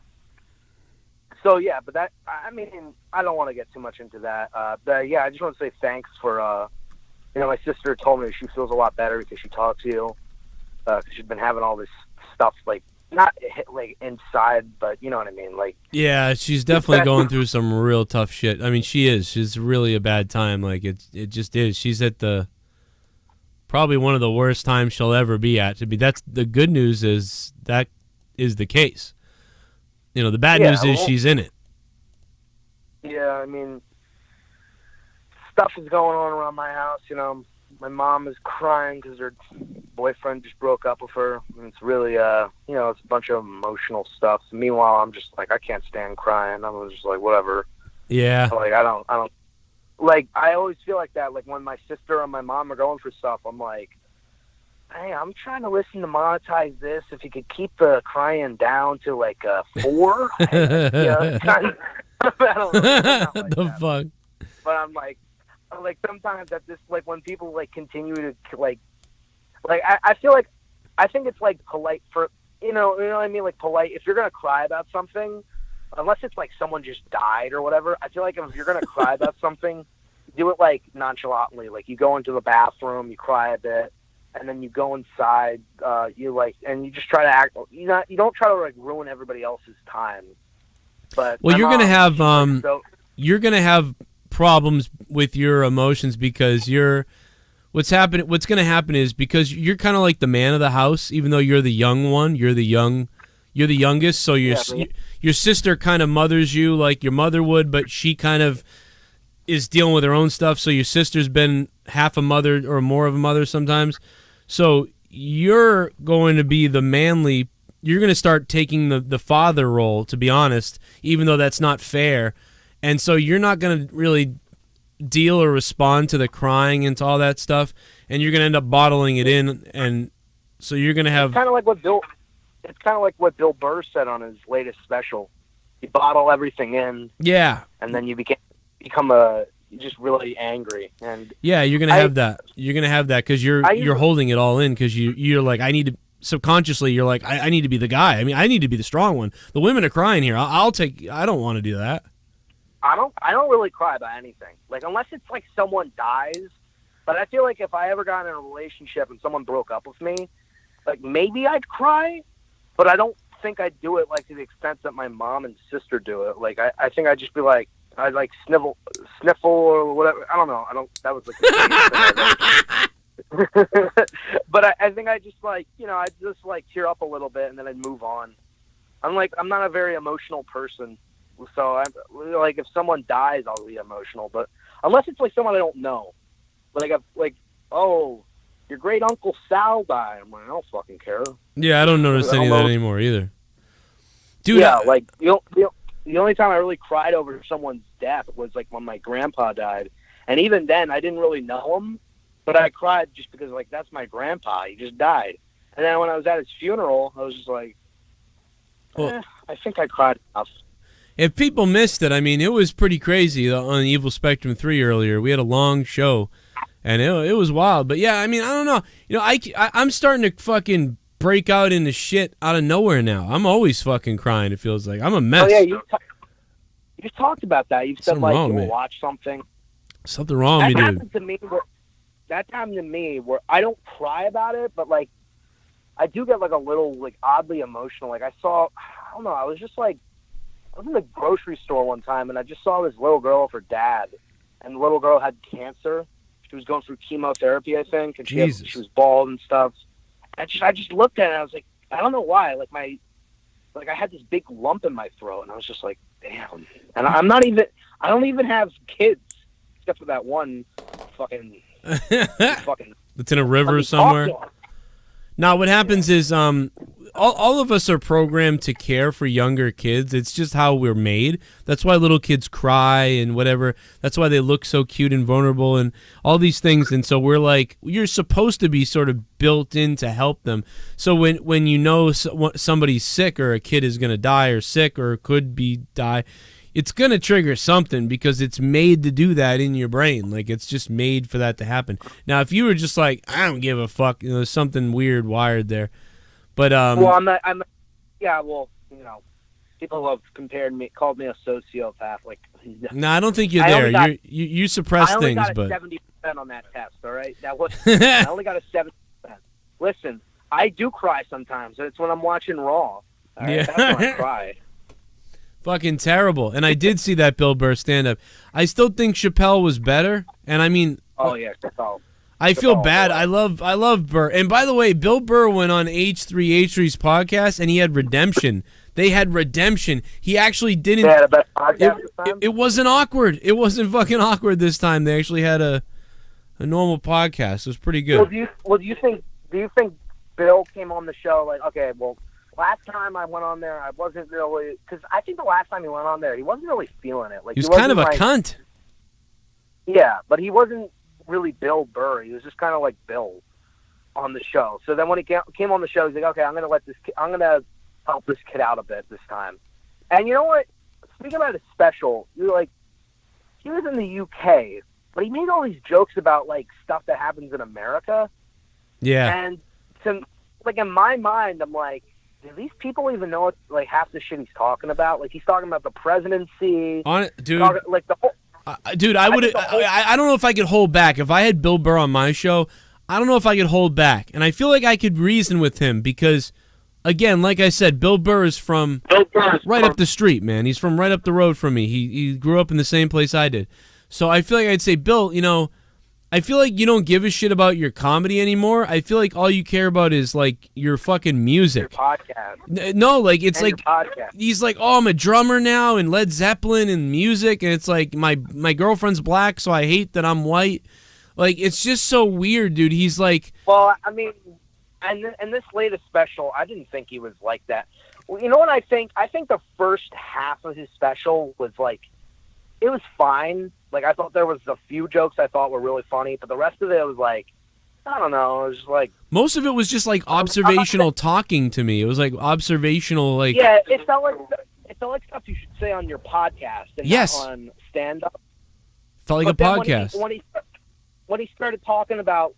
Speaker 9: So, yeah, but that, I mean, I don't want to get too much into that. But, yeah, I just want to say thanks for, my sister told me she feels a lot better because she talked to you. Because she's been having all this stuff, like, not, like, inside, but you know what I mean? Like,
Speaker 1: yeah, she's definitely going through some real tough shit. I mean, she is. She's really a bad time. Like, it just is. She's at probably one of the worst times she'll ever be at. That's the good news is that is the case. The bad news is she's in it.
Speaker 9: Yeah, I mean, stuff is going on around my house. My mom is crying because her boyfriend just broke up with her. And it's really, it's a bunch of emotional stuff. So meanwhile, I'm just like, I can't stand crying. I'm just like, whatever.
Speaker 1: Yeah.
Speaker 9: Like, I don't, like, I always feel like that. Like, when my sister and my mom are going for stuff, I'm like, hey, I'm trying to listen to Monetize This. If you could keep the crying down to, like, 4. I don't know.
Speaker 1: The fuck?
Speaker 9: But I'm like sometimes at this, like, when people, like, continue to, like I feel like, I think it's, like, polite for, you know what I mean? Like, polite. If you're going to cry about something, unless it's, like, someone just died or whatever, I feel like if you're going to cry about something, do it, like, nonchalantly. Like, you go into the bathroom, you cry a bit, and then you go inside, and you just try to act, you don't try to, like, ruin everybody else's time. But
Speaker 1: well, you're gonna have you're gonna have problems with your emotions because what's gonna happen is because you're kind of like the man of the house, even though you're the young one, you're the youngest, so your sister kind of mothers you like your mother would, but she kind of is dealing with her own stuff, so your sister's been half a mother or more of a mother sometimes. So you're going to be the manly. You're going to start taking the father role, to be honest, even though that's not fair. And so you're not going to really deal or respond to the crying and to all that stuff, and you're going to end up bottling it in. And so you're going to have. It's kind of like
Speaker 9: what Bill Burr said on his latest special. You bottle everything in.
Speaker 1: Yeah.
Speaker 9: And then you become just really angry. And
Speaker 1: yeah, you're going to have that. You're going to have that because you're holding it all in because you're like, I need to. Subconsciously, you're like, I need to be the guy. I mean, I need to be the strong one. The women are crying here. I don't want to do that.
Speaker 9: I don't really cry about anything. Like, unless it's like someone dies. But I feel like if I ever got in a relationship and someone broke up with me, like, maybe I'd cry, but I don't think I'd do it, like, to the extent that my mom and sister do it. Like, I think I'd just be like, I'd, like, sniffle or whatever. I don't know. That was, like, the but I think I just, like, I'd just, like, tear up a little bit and then I'd move on. I'm not a very emotional person, so like, if someone dies, I'll be emotional. But unless it's like someone I don't know, like, oh, your great uncle Sal died, I'm like, I don't fucking care.
Speaker 1: Yeah, I don't notice any of that anymore either, dude.
Speaker 9: Yeah, like the only time I really cried over someone's death was like when my grandpa died, and even then I didn't really know him. But I cried just because, like, that's my grandpa. He just died. And then when I was at his funeral, I was just like, I think I cried enough.
Speaker 1: If people missed it, I mean, it was pretty crazy on Evil Spectrum 3 earlier. We had a long show, and it was wild. But, yeah, I mean, I don't know. You know, I'm starting to fucking break out into shit out of nowhere now. I'm always fucking crying, it feels like. I'm a mess.
Speaker 9: Oh, yeah, you talked about that. You've said, like, you'll watch something.
Speaker 1: Something wrong with me, dude.
Speaker 9: That happened to me where I don't cry about it, but, like, I do get, like, a little, like, oddly emotional. Like, I don't know, I was in the grocery store one time, and I just saw this little girl with her dad, and the little girl had cancer. She was going through chemotherapy, I think, and she was bald and stuff. And I just looked at it, and I was like, I don't know why. Like, I had this big lump in my throat, and I was just like, damn. And I don't even have kids, except for that one fucking
Speaker 1: it's in a river somewhere. Now, what happens is all of us are programmed to care for younger kids. It's just how we're made. That's why little kids cry and whatever. That's why they look so cute and vulnerable and all these things. And so we're like, you're supposed to be sort of built in to help them. So when you know somebody's sick or a kid is going to die or sick or could die, it's going to trigger something because it's made to do that in your brain. Like, it's just made for that to happen. Now, if you were just like, I don't give a fuck, there's something weird wired there. But,
Speaker 9: people have called me a sociopath. Like,
Speaker 1: no, I don't think you're there. You suppress things, but
Speaker 9: I only got a 70% on that test, all right? I only got a 70%. Listen, I do cry sometimes. It's when I'm watching Raw. All right? Yeah. That's when I cry.
Speaker 1: Fucking terrible. And I did see that Bill Burr stand-up. I still think Chappelle was better. And I mean...
Speaker 9: Oh, yeah, Chappelle.
Speaker 1: I feel bad. I love Burr. And by the way, Bill Burr went on H3H3's podcast, and he had redemption. They had redemption. He actually didn't...
Speaker 9: They had a better podcast this time?
Speaker 1: It wasn't awkward. It wasn't fucking awkward this time. They actually had a normal podcast. It was pretty good.
Speaker 9: Do you think Bill came on the show like, okay, well... Last time I went on there, I wasn't really... Because I think the last time he went on there, he wasn't really feeling it. Like,
Speaker 1: he was kind of a cunt.
Speaker 9: Yeah, but he wasn't really Bill Burr. He was just kind of like Bill on the show. So then when he came on the show, he's like, okay, I'm going to help this kid out a bit this time. And you know what? Speaking about his special, he was in the UK, but he made all these jokes about, like, stuff that happens in America.
Speaker 1: Yeah.
Speaker 9: And like, in my mind, I'm like, do these people even know what, like, half the shit he's talking about? Like, he's talking about the presidency.
Speaker 1: Dude,
Speaker 9: like the whole,
Speaker 1: dude, I don't know if I could hold back. If I had Bill Burr on my show, I don't know if I could hold back. And I feel like I could reason with him because, again, like I said, Bill Burr is from right up the street, man. He's from right up the road from me. He grew up in the same place I did. So I feel like I'd say, Bill, I feel like you don't give a shit about your comedy anymore. I feel like all you care about is, like, your fucking music.
Speaker 9: Your podcast.
Speaker 1: No, like, it's
Speaker 9: and
Speaker 1: like, he's like, oh, I'm a drummer now and Led Zeppelin and music. And it's like, my girlfriend's black, so I hate that I'm white. Like, it's just so weird, dude. He's like...
Speaker 9: Well, I mean, and this latest special, I didn't think he was like that. Well, you know what I think? I think the first half of his special was, like, it was fine. Like, I thought there was a few jokes I thought were really funny, but the rest of it was like, I don't know, it was like... Most
Speaker 1: of it was just, like, observational talking to me. It was, like, observational, like...
Speaker 9: Yeah, it felt like stuff you should say on your podcast and not on stand-up.
Speaker 1: Felt like a podcast.
Speaker 9: When he started talking about...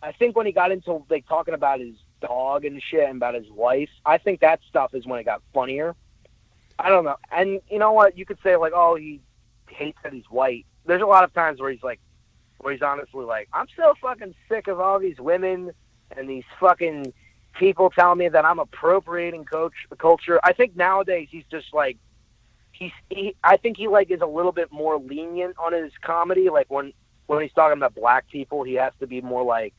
Speaker 9: I think when he got into, like, talking about his dog and shit and about his wife, I think that stuff is when it got funnier. I don't know. And you know what? You could say, like, oh, he hates that he's white. There's a lot of times where he's honestly like, I'm so fucking sick of all these women and these fucking people telling me that I'm appropriating culture. I think nowadays he's just like, I think he like is a little bit more lenient on his comedy. Like when he's talking about black people, he has to be like,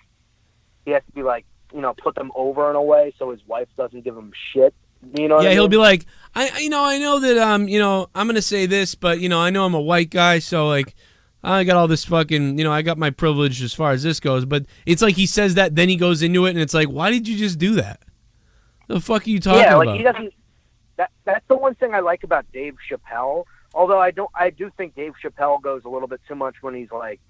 Speaker 9: put them over in a way so his wife doesn't give him shit. You know what I mean?
Speaker 1: He'll be like, I know that I'm gonna say this, but I know I'm a white guy, so like I got all this fucking, I got my privilege as far as this goes. But it's like he says that, then he goes into it, and it's like, why did you just do that? The fuck are you talking about?
Speaker 9: Yeah, like he doesn't. That's the one thing I like about Dave Chappelle. Although I do think Dave Chappelle goes a little bit too much when he's like,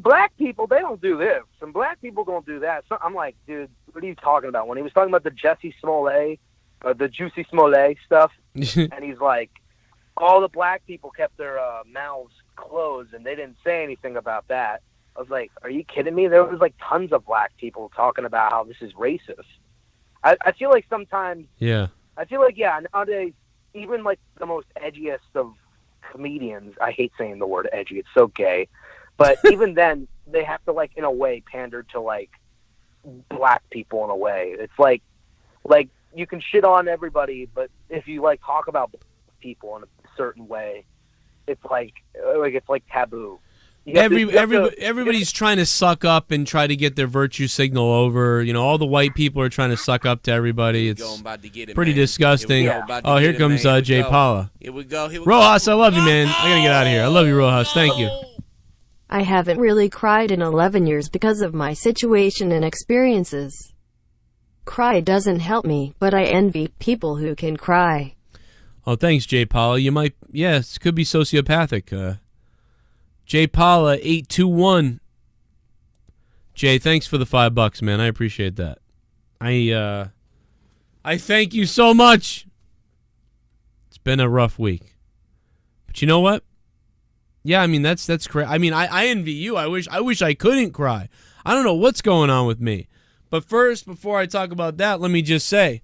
Speaker 9: black people, they don't do this, and black people don't do that. So I'm like, dude, what are you talking about? When he was talking about the Jussie Smollett, the Juicy Smollett stuff, and he's like, all the black people kept their mouths closed, and they didn't say anything about that. I was like, are you kidding me? There was like tons of black people talking about how this is racist. I feel like sometimes, nowadays, even like the most edgiest of comedians, I hate saying the word edgy, it's so gay, but even then, they have to, like, in a way, pander to, like, black people in a way. It's like you can shit on everybody, but if you, like, talk about people in a certain way, it's like taboo.
Speaker 1: Everybody's trying to suck up and try to get their virtue signal over. All the white people are trying to suck up to everybody. It's pretty disgusting. Oh, here comes Jay Paula.
Speaker 10: Here we go.
Speaker 1: Rojas, I love you, man. I gotta get out of here. I love you, Rojas. Thank you.
Speaker 4: I haven't really cried in 11 years because of my situation and experiences. Cry doesn't help me, but I envy people who can cry.
Speaker 1: Oh, thanks, Jay Paula. You might, it could be sociopathic. Jay Paula 821. Jay, thanks for the $5, man. I appreciate that. I thank you so much. It's been a rough week, but you know what? Yeah, I mean that's crazy. I mean, I envy you. I wish I couldn't cry. I don't know what's going on with me. But first, before I talk about that, let me just say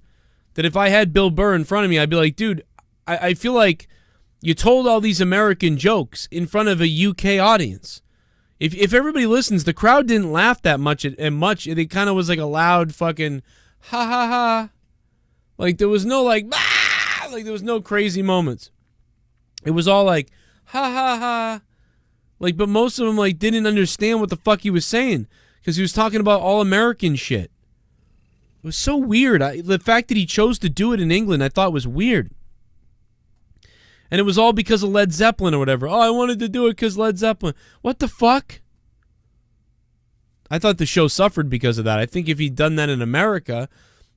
Speaker 1: that if I had Bill Burr in front of me, I'd be like, dude, I feel like you told all these American jokes in front of a UK audience. If everybody listens, the crowd didn't laugh that much. It kind of was like a loud fucking ha ha ha. Like there was no like bah! Like there was no crazy moments. It was all like ha ha ha. Like, but most of them like didn't understand what the fuck he was saying because he was talking about all American shit. It was so weird. The fact that he chose to do it in England, I thought was weird. And it was all because of Led Zeppelin or whatever. Oh, I wanted to do it because Led Zeppelin. What the fuck? I thought the show suffered because of that. I think if he'd done that in America,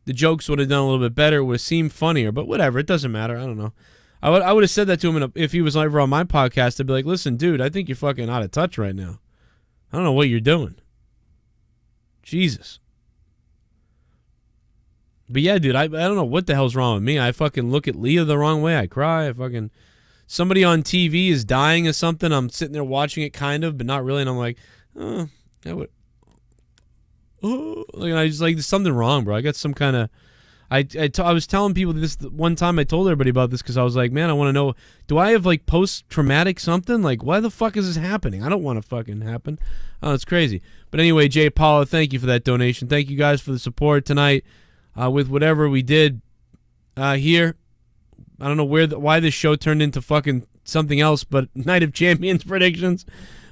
Speaker 1: the jokes would have done a little bit better. It would have seemed funnier. But whatever, it doesn't matter. I don't know. I would have said that to him if he was ever on my podcast. I'd be like, listen, dude, I think you're fucking out of touch right now. I don't know what you're doing. Jesus. But yeah, dude, I don't know what the hell's wrong with me. I fucking look at Leah the wrong way. I cry. Somebody on TV is dying of something. I'm sitting there watching it kind of, but not really. And I'm like, like, I just like, there's something wrong, bro. I got some kind of, I was telling people this one time. I told everybody about this because I was like, man, I want to know, do I have like post-traumatic something? Like, why the fuck is this happening? I don't want to fucking happen. Oh, it's crazy. But anyway, Jay Paula, thank you for that donation. Thank you guys for the support tonight. With whatever we did here. I don't know why this show turned into fucking something else but Night of Champions predictions.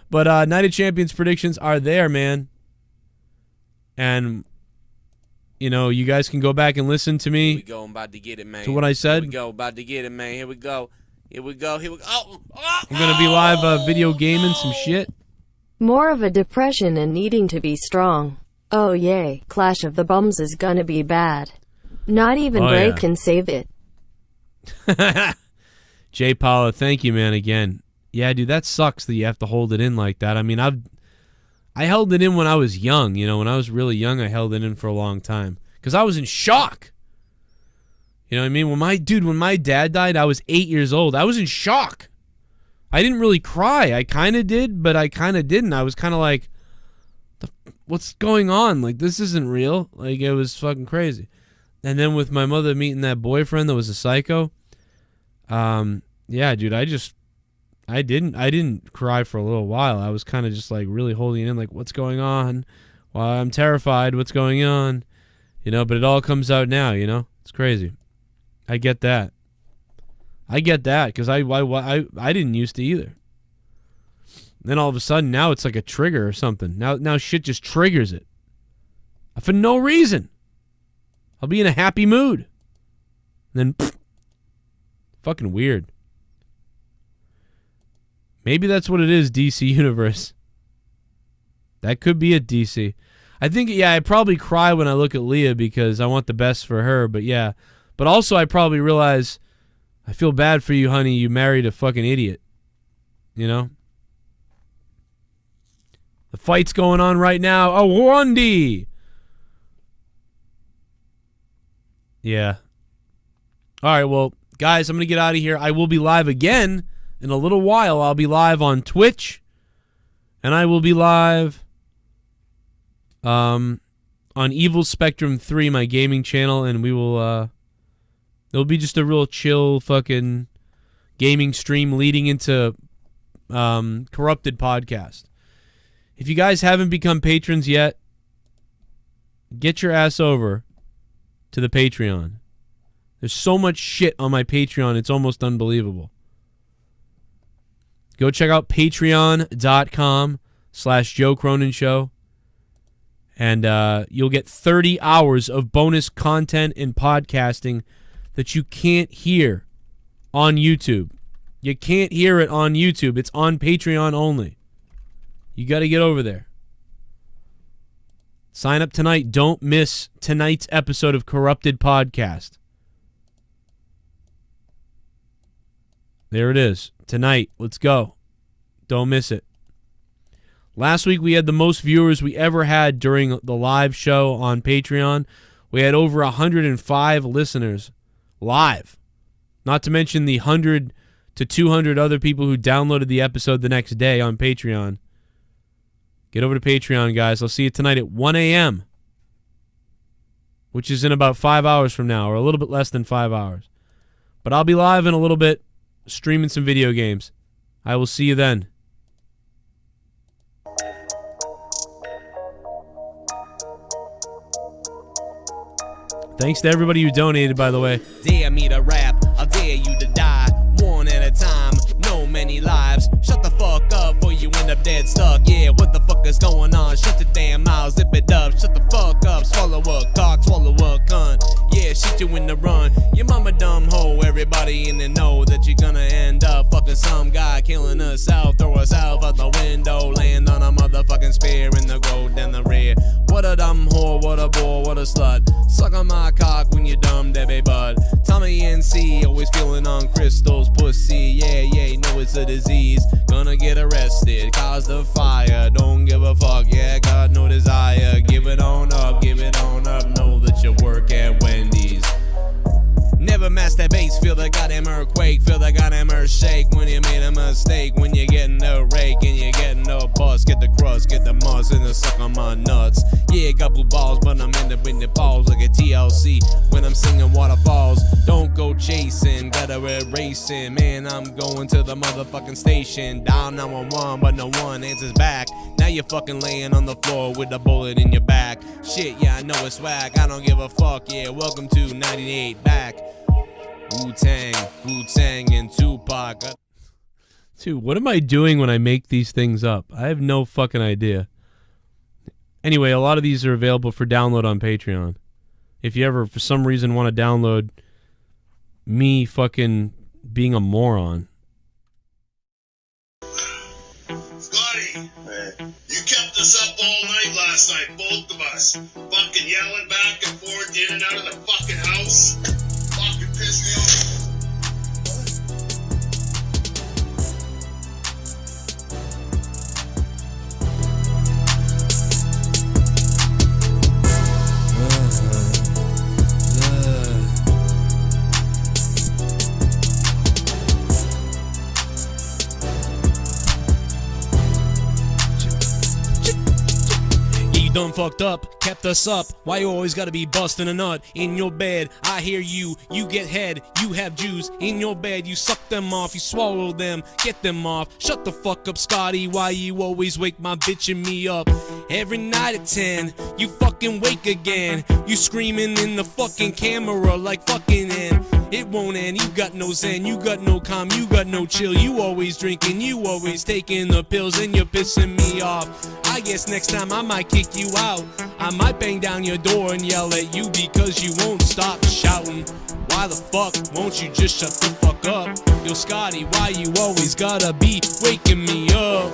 Speaker 1: But Night of Champions predictions are there, man. And, you guys can go back and listen to me.
Speaker 10: Here we go. I'm about to get it, man.
Speaker 1: To what I said.
Speaker 10: Here we go. About to get it, man. Here we go. Here we go. Here we go. Oh,
Speaker 1: I'm going to be live video gaming some shit.
Speaker 4: More of a depression and needing to be strong. Oh yay, Clash of the Bums is gonna be bad. Not even Bray can save it.
Speaker 1: Jay Paula, thank you, man, again. Yeah, dude, that sucks that you have to hold it in like that. I mean, I held it in when I was young, when I was really young, I held it in for a long time. Because I was in shock. You know what I mean? When my dad died, I was 8 years old. I was in shock. I didn't really cry. I kind of did, but I kind of didn't. I was kind of like, what's going on? Like, this isn't real. Like, it was fucking crazy. And then with my mother meeting that boyfriend that was a psycho, yeah, dude, I didn't cry for a little while. I was kind of just like really holding it in, like, what's going on? Well, I'm terrified. What's going on? But it all comes out now, It's crazy. I get that. Because I didn't used to either. Then all of a sudden, now it's like a trigger or something. Now shit just triggers it. For no reason. I'll be in a happy mood. And then, fucking weird. Maybe that's what it is, DC Universe. That could be it, DC. I think, I probably cry when I look at Leah because I want the best for her, but yeah. But also I probably realize, I feel bad for you, honey. You married a fucking idiot. The fight's going on right now. Oh, Wandy. Yeah. All right, well, guys, I'm going to get out of here. I will be live again in a little while. I'll be live on Twitch, and I will be live on Evil Spectrum 3, my gaming channel, and we will, it'll be just a real chill fucking gaming stream leading into Corrupted Podcast. If you guys haven't become patrons yet, get your ass over to the Patreon. There's so much shit on my Patreon, it's almost unbelievable. Go check out patreon.com/Joe Cronin Show, and you'll get 30 hours of bonus content and podcasting that you can't hear on YouTube. You can't hear it on YouTube. It's on Patreon only. You got to get over there. Sign up tonight. Don't miss tonight's episode of Corrupted Podcast. There it is. Tonight. Let's go. Don't miss it. Last week we had the most viewers we ever had during the live show on Patreon. We had over 105 listeners live. Not to mention the 100 to 200 other people who downloaded the episode the next day on Patreon. Get over to Patreon, guys. I'll see you tonight at 1 a.m., which is in about 5 hours from now, or a little bit less than 5 hours. But I'll be live in a little bit, streaming some video games. I will see you then. Thanks to everybody who donated, by the way.
Speaker 10: Dare me to rap, I'll dare you to die. One at a time, no many lives. Shut the fuck up or you end up dead stuck. Yeah, what the fuck is going on? Shut your damn mouth, zip it up. Shut the fuck up, swallow a cock, swallow a cunt. Yeah, shit you in the run. Your mama dumb hoe, everybody in the know that you're gonna end up fucking some guy killing herself, throw herself out the window, land on a motherfucking spear in the road in the rear. What a dumb whore, what a bore, what a slut. Suck on my cock when you dumb Debbie bud. Tommy NC, always feeling on crystals, pussy. Yeah, know it's a disease. Gonna get arrested, cause the fire. Don't give a fuck, yeah, got no desire. Give it on up, know that you work at Wendy's. Never masturbate, feel the goddamn earthquake, feel the goddamn earth shake when you made a mistake, when you're getting a rake and you're getting a bust, get the crust, get the must, and the suck on my nuts. Yeah, got blue balls, but I'm in the balls like a TLC when I'm singing waterfalls. Don't go chasing, gotta erasing, man, I'm going to the motherfucking station. Dial 911, but no one answers back. Now you're fucking laying on the floor with a bullet in your back. Shit, yeah, I know it's whack, I don't give a fuck, yeah, welcome to 98 back. Wu-Tang, and Tupac.
Speaker 1: Dude, what am I doing when I make these things up? I have no fucking idea. Anyway, a lot of these are available for download on Patreon. If you ever, for some reason, want to download me fucking being a moron.
Speaker 3: Scotty, you kept us up all night last night, both of us. Fucking yelling back and forth in and out of the fucking house. Fucking pissed me off.
Speaker 1: Done fucked up, kept us up. Why you always gotta be busting a nut in your bed? I hear you, you get head, you have Jews in your bed. You suck them off, you swallow them, get them off. Shut the fuck up, Scotty. Why you always wake my bitch and me up? Every night at 10, you fucking wake again. You screaming in the fucking camera like fucking end. It won't end, you got no zen, you got no calm, you got no chill. You always drinking, you always taking the pills, and you're pissing me off. I guess next time I might kick you out. I might bang down your door and yell at you because you won't stop shouting. Why the fuck won't you just shut the fuck up? Yo, Scotty, why you always gotta be waking me up?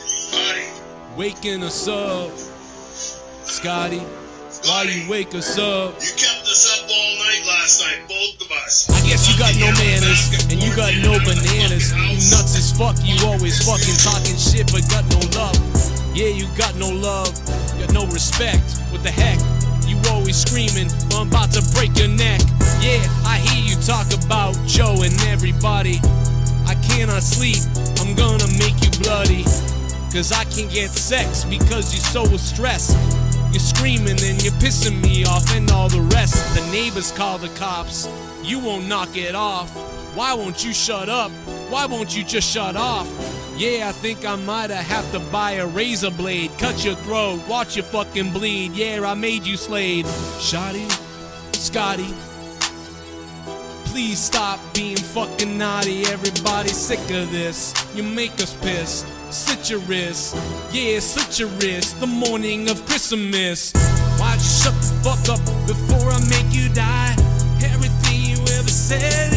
Speaker 1: Scotty. Waking us up. Scotty. Why you wake us up?
Speaker 3: You kept us up all night last night, both of us.
Speaker 1: I guess you got no manners, and you got no bananas. You nuts as fuck, you always fucking talking shit, but got no love. Yeah, you got no love, you got no respect. What the heck? You always screaming, I'm about to break your neck. Yeah, I hear you talk about Joe and everybody. I cannot sleep, I'm gonna make you bloody. Cause I can't get sex because you're so stressed. You're screaming and you're pissing me off and all the rest. The neighbors call the cops, you won't knock it off. Why won't you shut up? Why won't you just shut off? Yeah, I think I mighta have to buy a razor blade. Cut your throat, watch you fucking bleed. Yeah, I made you Slade. Shotty, Scotty, please stop being fucking naughty. Everybody's sick of this. You make us piss. Slit your wrist, yeah, slit your wrist. The morning of Christmas. Why'd you shut the fuck up before I make you die? Everything you ever said